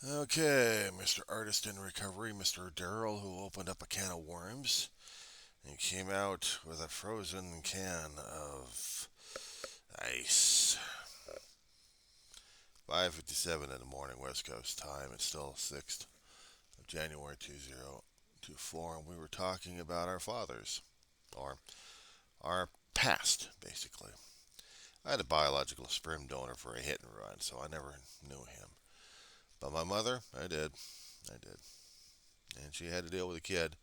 Okay, Mr. Artist in Recovery, Mr. Darrell, who opened up a can of worms and came out with a frozen can of ice. 5:57 in the morning, West Coast time. It's still 6th of January 2024, and we were talking about our fathers, or our past, basically. I had a biological sperm donor for a hit and run, so I never knew him. But my mother, I did. I did. And she had to deal with a kid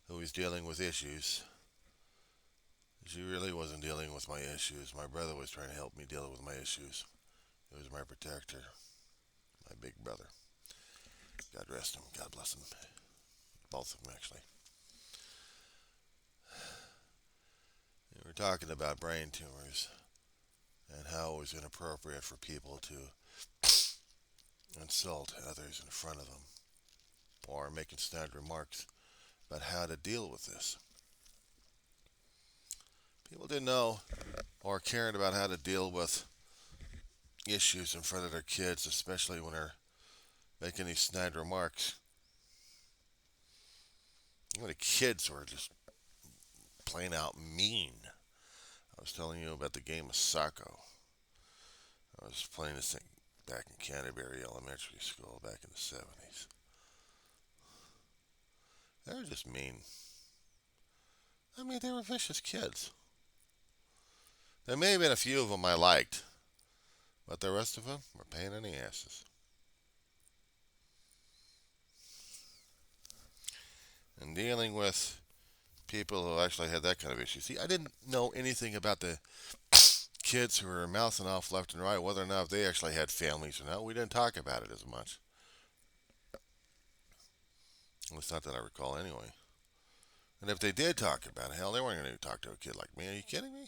who was dealing with issues. She really wasn't dealing with my issues. My brother was trying to help me deal with my issues. He was my protector, my big brother. God rest him. God bless him. Both of them, actually. We were talking about brain tumors and how it was inappropriate for people to insult others in front of them or making snide remarks about how to deal with this. People didn't know or cared about how to deal with issues in front of their kids, especially when they're making these snide remarks. The kids were just plain out mean. I was telling you about the game of Sacco. I was playing this thing back in Canterbury Elementary School back in the 70s. They were just mean. I mean, they were vicious kids. There may have been a few of them I liked, but the rest of them were a pain in the asses. And dealing with people who actually had that kind of issue. See, I didn't know anything about the kids who were mouthing off left and right, whether or not they actually had families or not. We didn't talk about it as much. Well, it's not that I recall anyway. And if they did talk about it, hell, they weren't going to talk to a kid like me. Are you kidding me?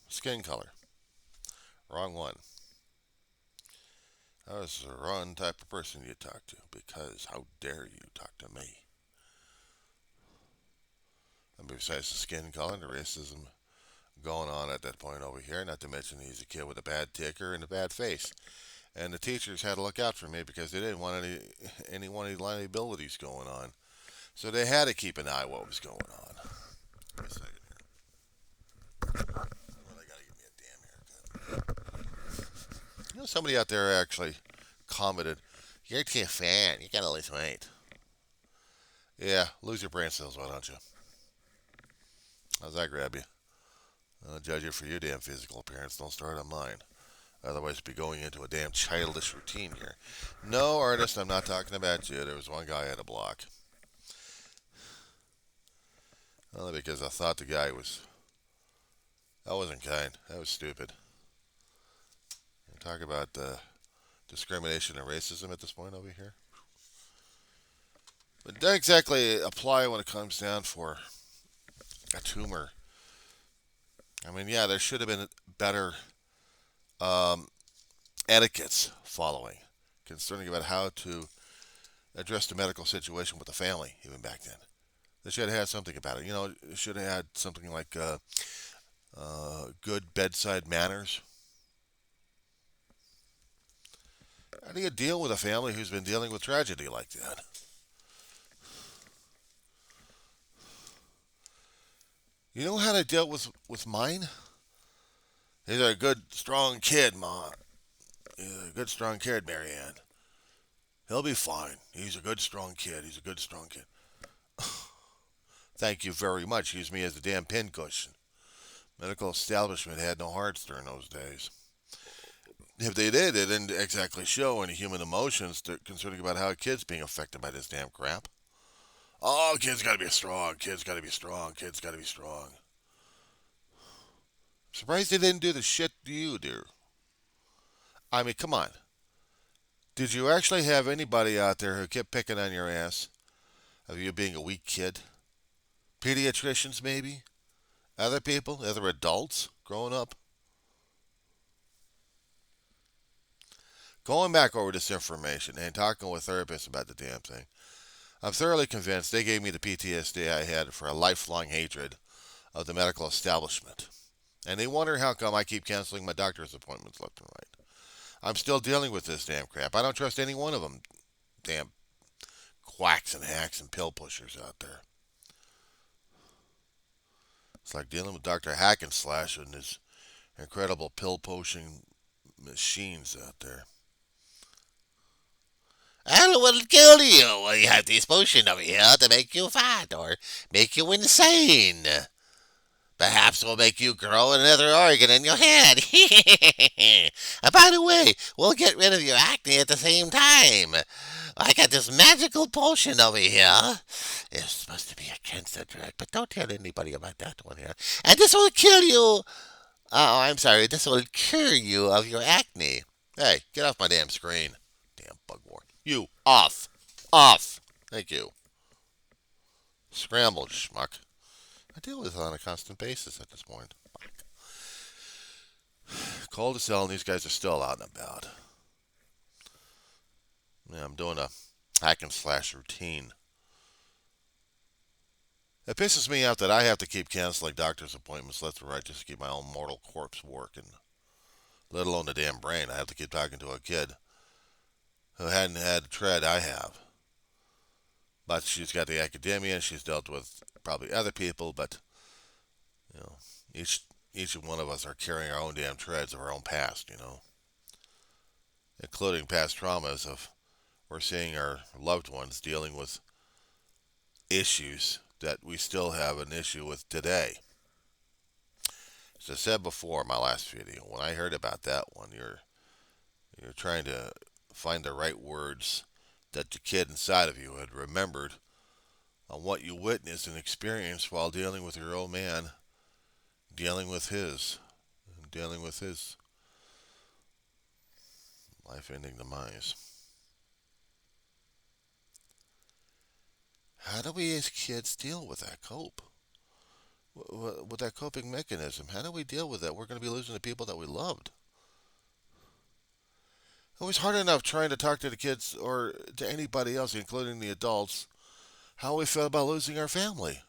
Skin color. Wrong one. I was the wrong type of person you talk to because how dare you talk to me? And besides the skin color and the racism going on at that point over here, not to mention he's a kid with a bad ticker and a bad face. And the teachers had to look out for me because they didn't want any liabilities going on. So they had to keep an eye on what was going on. Wait a second here. Well, I gotta give me a damn haircut. Somebody out there actually commented, "You're too fat. You gotta lose weight." Yeah, lose your brain cells, why don't you? How's that grab you? I'll judge you for your damn physical appearance. Don't start on mine. Otherwise, be going into a damn childish routine here. No, artist, I'm not talking about you. There was one guy I had to block. Only because I thought the guy was. That wasn't kind. That was stupid. Talk about discrimination and racism at this point over here. But it doesn't exactly apply when it comes down for a tumor. I mean, yeah, there should have been better um, etiquettes following concerning about how to address the medical situation with the family, even back then. They should have had something about it. It should have had something like good bedside manners. How do you deal with a family who's been dealing with tragedy like that? You know how to deal with mine? He's a good, strong kid, Ma. He's a good, strong kid, Marianne. He'll be fine. He's a good, strong kid. He's a good, strong kid. Thank you very much. Use me as a damn pincushion. Medical establishment had no hearts during those days. If they did, they didn't exactly show any human emotions concerning about how a kid's being affected by this damn crap. Oh, kids gotta be strong. Kids gotta be strong. Kids gotta be strong. Surprised they didn't do the shit you do. I mean, come on. Did you actually have anybody out there who kept picking on your ass of you being a weak kid? Pediatricians, maybe? Other people? Other adults growing up? Going back over this information and talking with therapists about the damn thing, I'm thoroughly convinced they gave me the PTSD I had for a lifelong hatred of the medical establishment. And they wonder how come I keep canceling my doctor's appointments left and right. I'm still dealing with this damn crap. I don't trust any one of them. Damn quacks and hacks and pill pushers out there. It's like dealing with Dr. Hackenslash and his incredible pill pushing machines out there. I don't want to kill you. Well, you have this potion over here to make you fat or make you insane. Perhaps we'll make you grow another organ in your head. By the way, we'll get rid of your acne at the same time. I got this magical potion over here. It's supposed to be a cancer drug, but don't tell anybody about that one here. And this will kill you. Oh, I'm sorry. This will cure you of your acne. Hey, get off my damn screen. Damn bugwort. You, off. Off. Thank you. Scrambled, schmuck. I deal with it on a constant basis at this point. Cold as hell, and these guys are still out and about. Yeah, I'm doing a hack and slash routine. It pisses me off that I have to keep canceling doctor's appointments left and right just to keep my own mortal corpse working. Let alone the damn brain. I have to keep talking to a kid who hadn't had a tread I have. But she's got the academia, she's dealt with probably other people, but you know, each one of us are carrying our own damn treads of our own past, including past traumas of we're seeing our loved ones dealing with issues that we still have an issue with today. As I said before in my last video, when I heard about that one, you're trying to find the right words that the kid inside of you had remembered on what you witnessed and experienced while dealing with your old man, dealing with his life-ending demise. How do we as kids deal with that cope? With that coping mechanism? How do we deal with that? We're going to be losing the people that we loved. It was hard enough trying to talk to the kids or to anybody else, including the adults, how we felt about losing our family.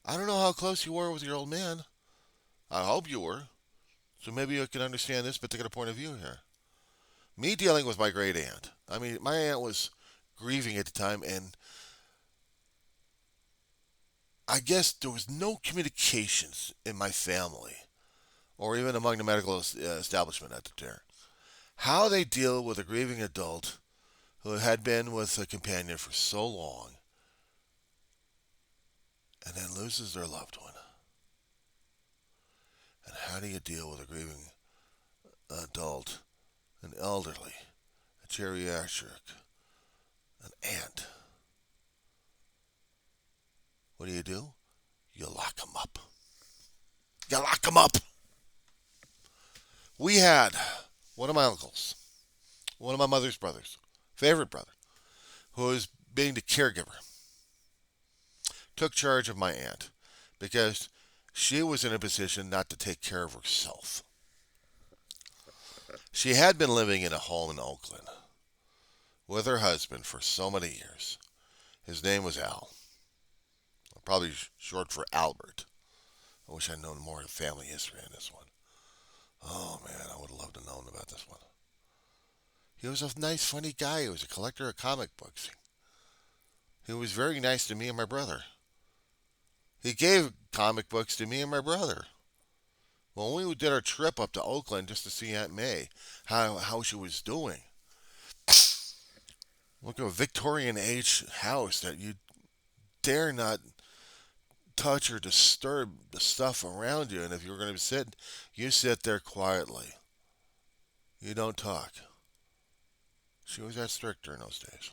I don't know how close you were with your old man. I hope you were. So maybe you can understand this particular point of view here. Me dealing with my great aunt. I mean, my aunt was grieving at the time, and I guess there was no communications in my family or even among the medical establishment at the time. How they deal with a grieving adult who had been with a companion for so long and then loses their loved one. And how do you deal with a grieving adult, an elderly, a geriatric, an aunt? What do? You lock them up. You lock them up. We had one of my uncles, one of my mother's brothers, favorite brother, who was being the caregiver, took charge of my aunt because she was in a position not to take care of herself. She had been living in a home in Oakland with her husband for so many years. His name was Al, probably short for Albert. I wish I'd known more of the family history on this one. Oh man, I would have loved to know about this one. He was a nice, funny guy. He was a collector of comic books. He was very nice to me and my brother. He gave comic books to me and my brother. When we did our trip up to Oakland just to see Aunt May, how she was doing. Look at a Victorian age house that you dare not touch or disturb the stuff around you. And if you're going to sit, you sit there quietly. You don't talk. She was that strict during those days.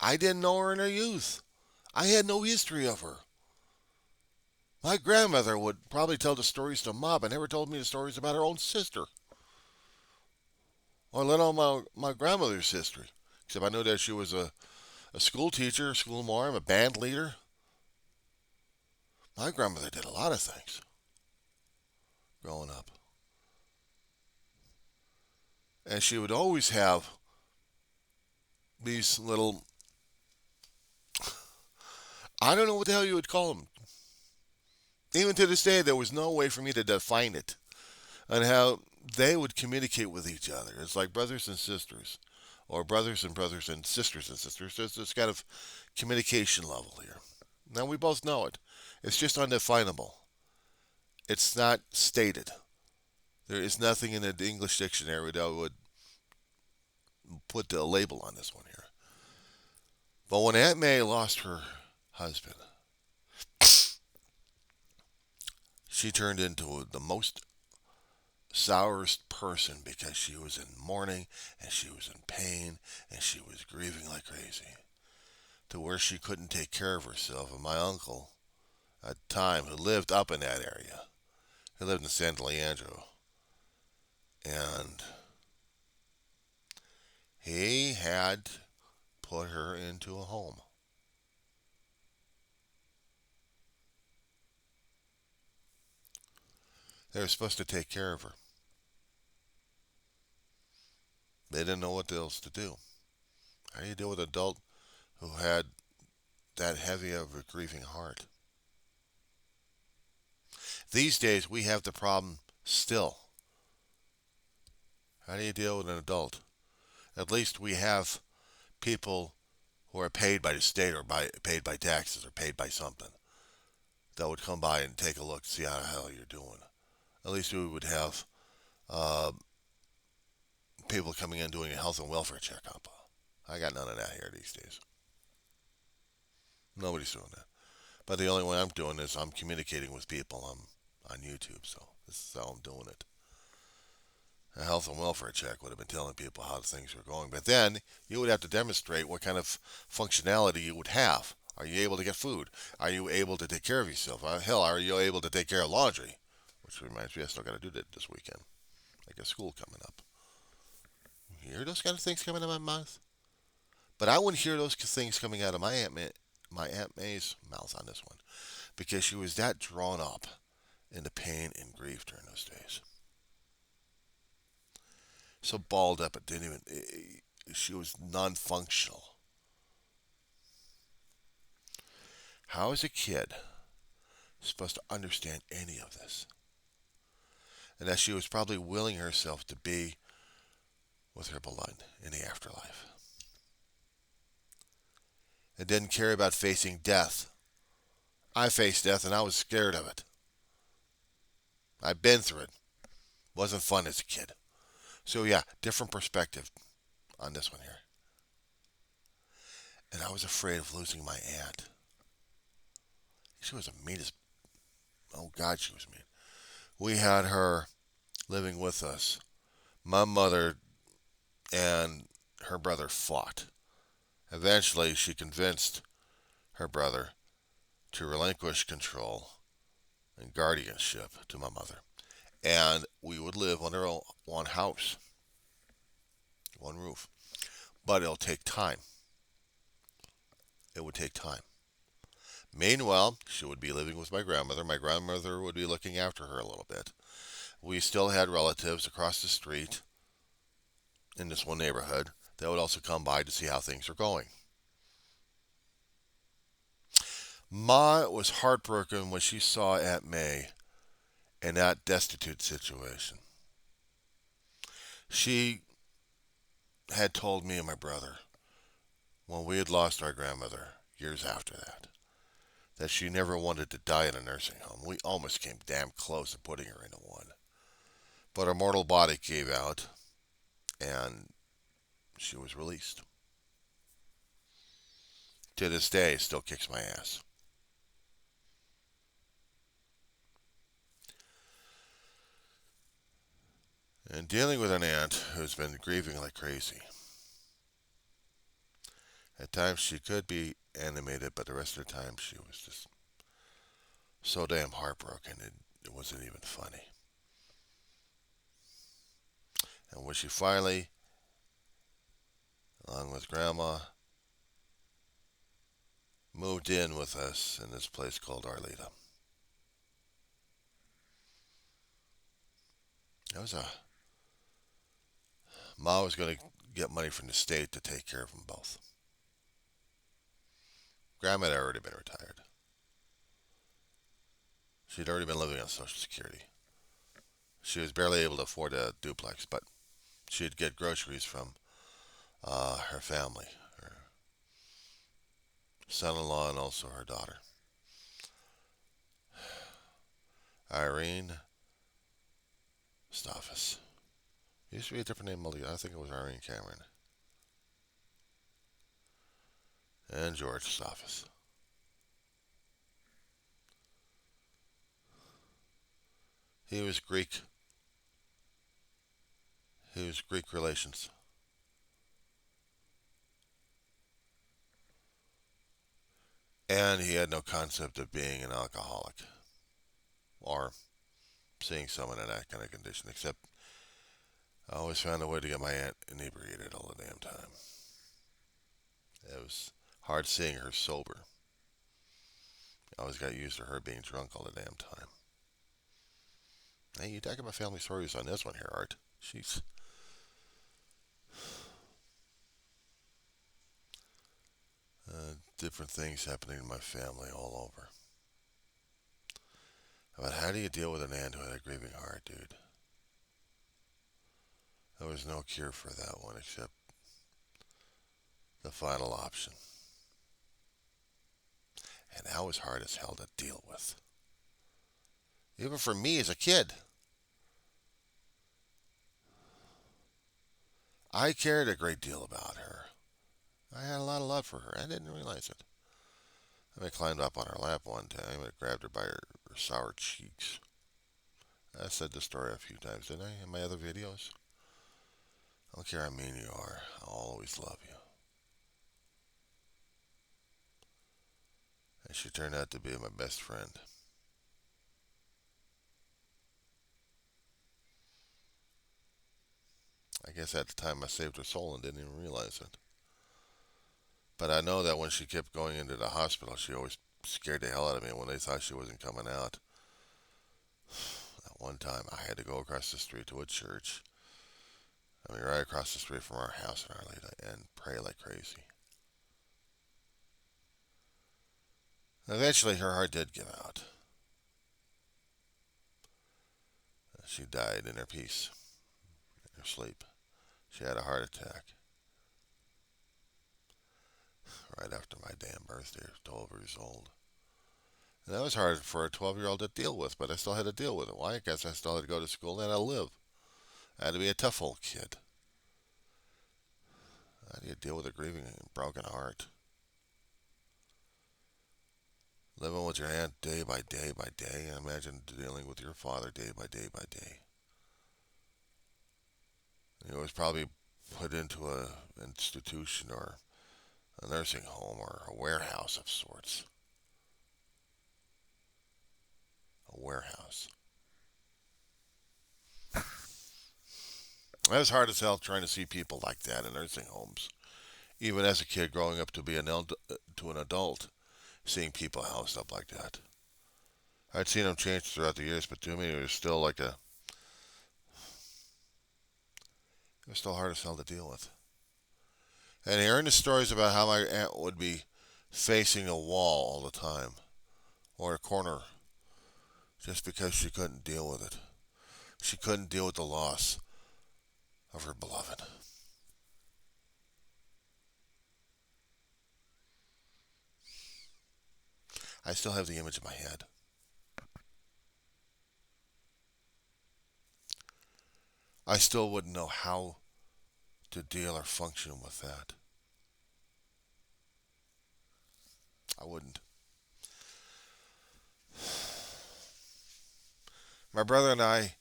I didn't know her in her youth. I had no history of her. My grandmother would probably tell the stories to Mom, but never told me the stories about her own sister. Or let alone my grandmother's history. Except I knew that she was a school teacher, a school marm, a band leader. My grandmother did a lot of things growing up. And she would always have these little, I don't know what the hell you would call them. Even to this day, there was no way for me to define it. on how they would communicate with each other. It's like brothers and sisters, or brothers and sisters. There's this kind of communication level here. Now we both know it. It's just undefinable. It's not stated. There is nothing in the English dictionary that would put the label on this one here. But when Aunt May lost her husband, she turned into the most sourest person because she was in mourning and she was in pain and she was grieving like crazy to where she couldn't take care of herself. And my uncle, at the time, who lived up in that area, he lived in San Leandro, and he had put her into a home. They were supposed to take care of her. They didn't know what else to do. How do you deal with an adult who had that heavy of a grieving heart? These days, we have the problem still. How do you deal with an adult? At least we have people who are paid by the state or paid by taxes or paid by something that would come by and take a look to see how the hell you're doing. At least we would have uh, people coming in doing a health and welfare checkup. I got none of that here these days. Nobody's doing that. But the only way I'm doing is I'm communicating with people. I'm on YouTube, so this is how I'm doing it. A health and welfare check would have been telling people how things were going. But then you would have to demonstrate what kind of functionality you would have. Are you able to get food? Are you able to take care of yourself? Hell, are you able to take care of laundry? Which reminds me, I still got to do that this weekend. I got school coming up. You hear those kind of things coming out of my mouth? But I wouldn't hear those things coming out of my Aunt May's mouth on this one, because she was that drawn up into pain and grief during those days. So balled up, it didn't even. She was non-functional. How is a kid supposed to understand any of this? And that she was probably willing herself to be with her beloved in the afterlife. And didn't care about facing death. I faced death and I was scared of it. I've been through it. Wasn't fun as a kid. So yeah, different perspective on this one here. And I was afraid of losing my aunt. She was the meanest. Oh God, she was mean. We had her living with us. My mother and her brother fought. Eventually, she convinced her brother to relinquish control and guardianship to my mother. And we would live under one house, one roof. But it'll take time. It would take time. Meanwhile, she would be living with my grandmother. My grandmother would be looking after her a little bit. We still had relatives across the street in this one neighborhood that would also come by to see how things are going. Ma was heartbroken when she saw Aunt May in that destitute situation. She had told me and my brother when we had lost our grandmother years after that she never wanted to die in a nursing home. We almost came damn close to putting her into one. But her mortal body gave out and she was released. To this day, still kicks my ass. And dealing with an aunt who's been grieving like crazy. At times she could be animated, but the rest of the time she was just so damn heartbroken it wasn't even funny. And when she finally, along with Grandma, moved in with us in this place called Arleta. That was a Ma was going to get money from the state to take care of them both. Grandma had already been retired. She'd already been living on Social Security. She was barely able to afford a duplex, but she'd get groceries from her family, her son-in-law, and also her daughter, Irene Staffis. It used to be a different name. I think it was Irene Cameron and George Staffis. He was Greek. He was Greek relations, and he had no concept of being an alcoholic or seeing someone in that kind of condition. Except I always found a way to get my aunt inebriated all the damn time. It was hard seeing her sober. I always got used to her being drunk all the damn time. Hey, you talking about family stories on this one here, Art? She's different things happening in my family all over. But how do you deal with an aunt who had a grieving heart, dude? There was no cure for that one except the final option. And that was hard as hell to deal with. Even for me as a kid. I cared a great deal about her. I had a lot of love for her. I didn't realize it. I climbed up on her lap one time and grabbed her by her sour cheeks. I said the story a few times, didn't I, in my other videos? I don't care how mean you are. I'll always love you. And she turned out to be my best friend. I guess at the time I saved her soul and didn't even realize it. But I know that when she kept going into the hospital, she always scared the hell out of me when they thought she wasn't coming out. At one time, I had to go across the street to a church. I mean, right across the street from our house in Arleta, and pray like crazy. Eventually, her heart did give out. She died in her peace, in her sleep. She had a heart attack right after my damn birthday, 12 years old. And that was hard for a 12-year-old to deal with, but I still had to deal with it. Why? Because I still had to go to school and I had to live. I had to be a tough old kid. How do you deal with a grieving and broken heart? Living with your aunt day by day by day, and imagine dealing with your father day by day by day. He was probably put into an institution or a nursing home or a warehouse of sorts. A warehouse. It was hard as hell trying to see people like that in nursing homes. Even as a kid growing up to be to an adult, seeing people housed up like that. I'd seen them change throughout the years, but to me it was still it was still hard as hell to deal with. And hearing the stories about how my aunt would be facing a wall all the time, or a corner, just because she couldn't deal with it. She couldn't deal with the loss of her beloved. I still have the image in my head. I still wouldn't know how to deal or function with that. I wouldn't. My brother and I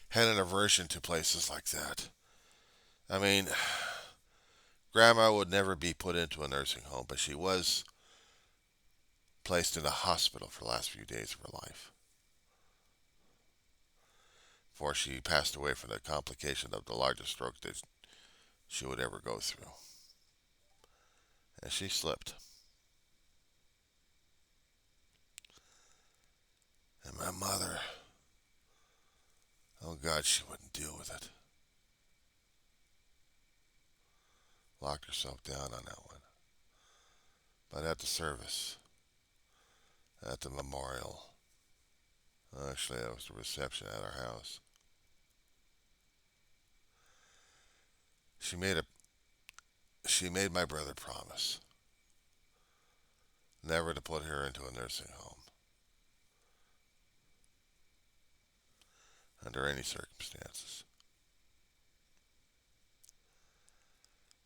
had an aversion to places like that. I mean, Grandma would never be put into a nursing home, but she was placed in a hospital for the last few days of her life before she passed away from the complication of the largest stroke that she would ever go through. And she slipped. And my mother, oh God, she wouldn't deal with it. Locked herself down on that one. But at the service, at the memorial, actually, that was the reception at our house. She made a she made my brother promise never to put her into a nursing home under any circumstances.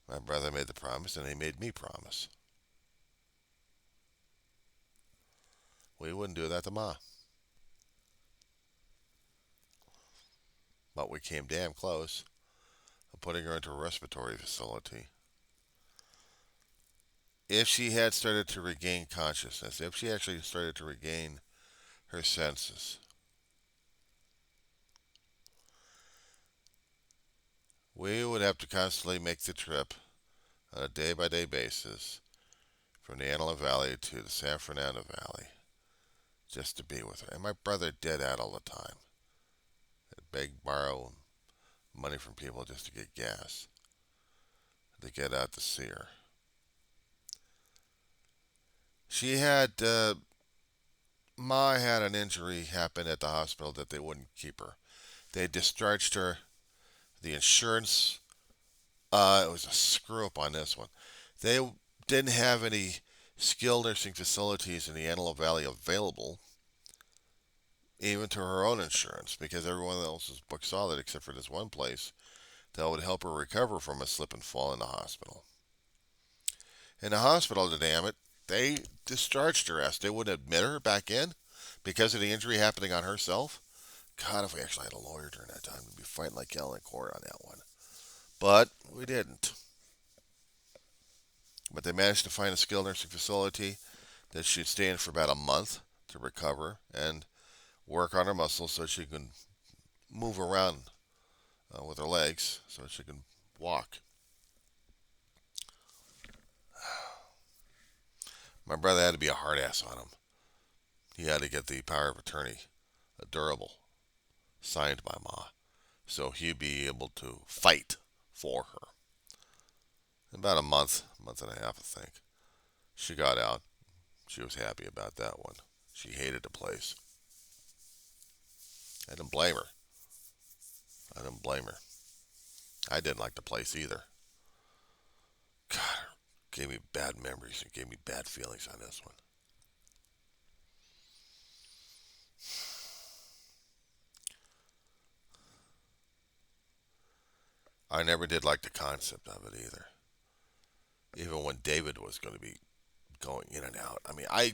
My brother made the promise, and he made me promise we wouldn't do that to Ma. But we came damn close of putting her into a respiratory facility. If she had started to regain consciousness, if she actually started to regain her senses, we would have to constantly make the trip on a day by day basis from the Antelope Valley to the San Fernando Valley just to be with her. And my brother did that all the time. He'd beg, borrow money from people just to get gas, to get out to see her. She had, Ma had an injury happen at the hospital that they wouldn't keep her. They discharged her. The insurance, it was a screw up on this one. They didn't have any skilled nursing facilities in the Antelope Valley available, even to her own insurance, because everyone else's book saw that except for this one place that would help her recover from a slip and fall in the hospital. In the hospital, damn it, they discharged her ass. They wouldn't admit her back in because of the injury happening on herself. God, if we actually had a lawyer during that time, we'd be fighting like hell in court on that one. But we didn't. But they managed to find a skilled nursing facility that she'd stay in for about a month to recover and work on her muscles so she can move around with her legs so she can walk. My brother had to be a hard ass on him. He had to get the power of attorney, a durable, signed by Ma, so he'd be able to fight for her. In about a month and a half, I think, she got out. She was happy about that one. She hated the place. I didn't blame her. I didn't like the place either. God, it gave me bad memories and gave me bad feelings on this one. I never did like the concept of it either. Even when David was going to be going in and out. I mean, I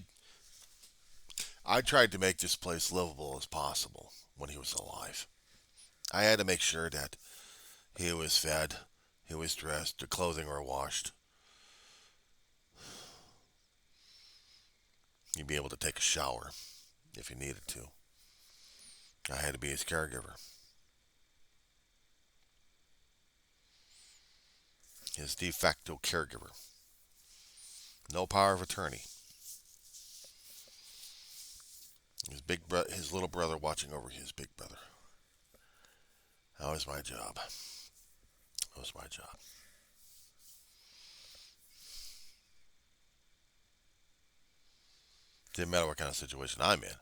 tried to make this place livable as possible when he was alive. I had to make sure that he was fed, he was dressed, the clothing were washed. He'd be able to take a shower if he needed to. I had to be his caregiver. His de facto caregiver. No power of attorney. His little brother watching over his big brother. That was my job. That was my job. Didn't matter what kind of situation I'm in.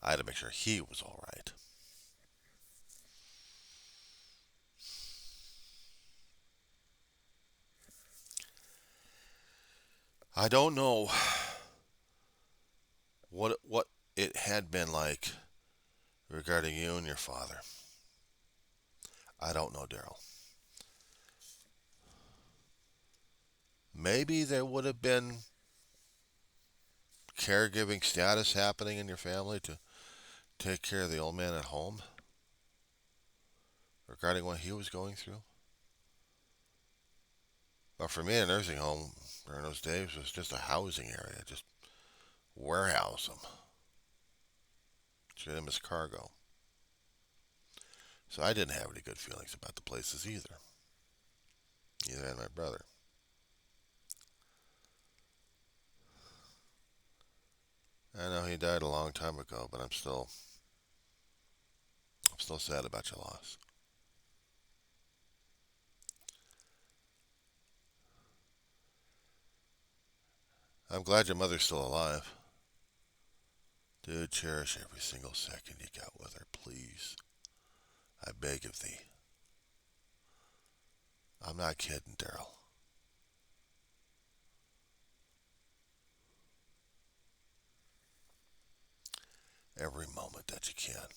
I had to make sure he was all right. I don't know what it had been like regarding you and your father. I don't know, Daryl. Maybe there would have been caregiving status happening in your family to take care of the old man at home regarding what he was going through. But for me, a nursing home during those days was just a housing area, just warehouse them, treat them as cargo. So I didn't have any good feelings about the places either. Neither had my brother. I know he died a long time ago, but I'm still sad about your loss. I'm glad your mother's still alive. Do cherish every single second you got with her, please. I beg of thee. I'm not kidding, Daryl. Every moment that you can.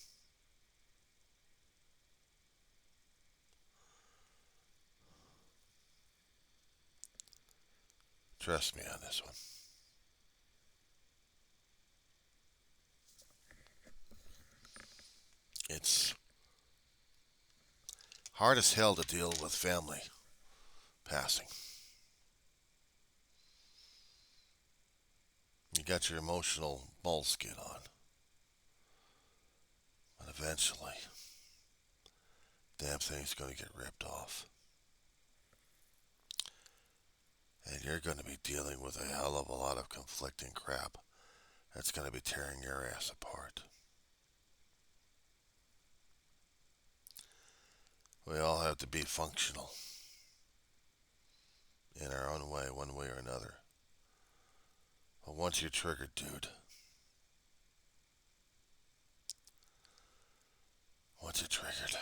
Trust me on this one. It's hard as hell to deal with family passing. You got your emotional moleskin on, but eventually, damn thing's going to get ripped off. And you're going to be dealing with a hell of a lot of conflicting crap that's going to be tearing your ass apart. We all have to be functional in our own way, one way or another. But once you're triggered, dude, once you're triggered,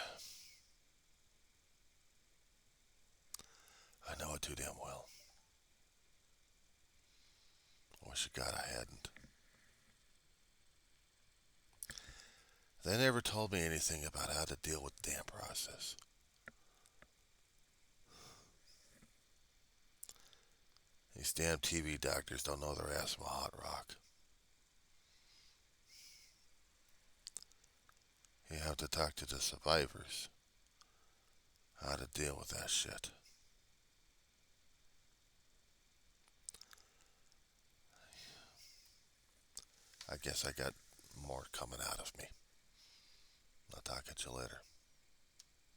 I know it too damn well. I wish to God I hadn't. They never told me anything about how to deal with the damn process. These damn TV doctors don't know their ass from a hot rock. You have to talk to the survivors how to deal with that shit. I guess I got more coming out of me. I'll talk at you later.